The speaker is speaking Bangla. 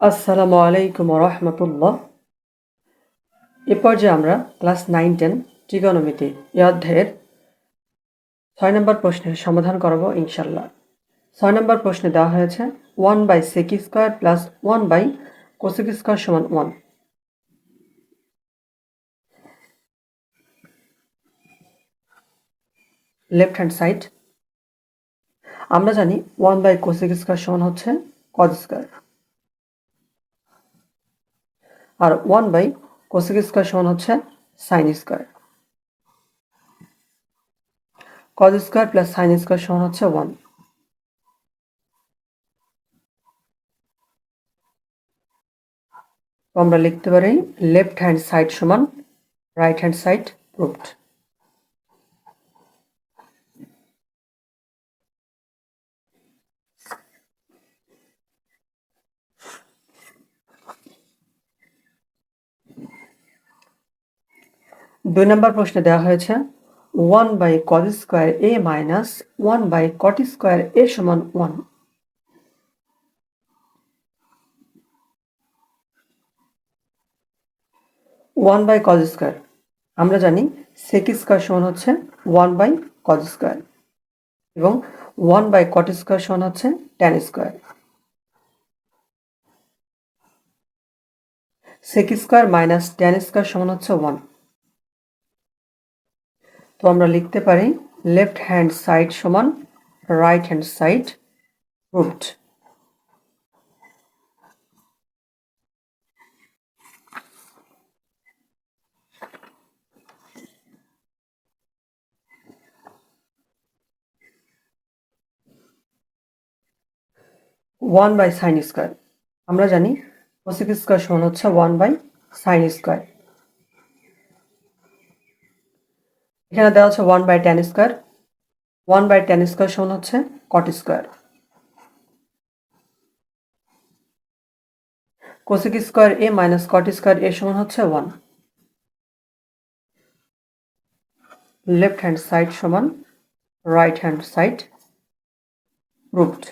আসসালামু আলাইকুম রহমতুল্লাহ। এ পর্যায়ে আমরা ক্লাস 9-10 ত্রিকোণমিতি এ অধ্যায়ের 6 নম্বর প্রশ্নের সমাধান করব ইনশাল্লাহ। 6 নম্বর প্রশ্নে দেওয়া হয়েছে 1/sec square plus 1/cosec square সমান 1। লেফট হ্যান্ড সাইড আমরা জানি 1/cosec স্কয়ার সমান হচ্ছে cos স্কয়ার, আর 1/cosec স্কয়ার সমান হচ্ছে sin square. cos square plus sin square সমান হচ্ছে 1। তো আমরা লিখতে পারি লেফট হ্যান্ড সাইড সমান রাইট হ্যান্ড সাইড প্রুভড। দুই নম্বর প্রশ্নে দেওয়া হয়েছে 1/cos square a minus 1/cot square a সমান 1। 1/cos স্কয়ার আমরা জানি sec স্কয়ার সমান হচ্ছে 1/cos স্কয়ার এবং 1/cot স্কয়ার সমান হচ্ছে tan square. sec square minus tan square সমান হচ্ছে 1। তো আমরা লিখতে পারি লেফট হ্যান্ড সাইড সমান right hand side proved. 1/sin square আমরা জানি cosec স্কয়ার সমান হচ্ছে 1/sin স্কয়ার। এখানে দেওয়া আছে 1/tan স্কয়ার, 1/tan স্কয়ার সমান হচ্ছে cot square. cosec square a minus cot square a সমান হচ্ছে 1। লেফট হ্যান্ড সাইড সমান রাইট হ্যান্ড সাইড প্রুভড।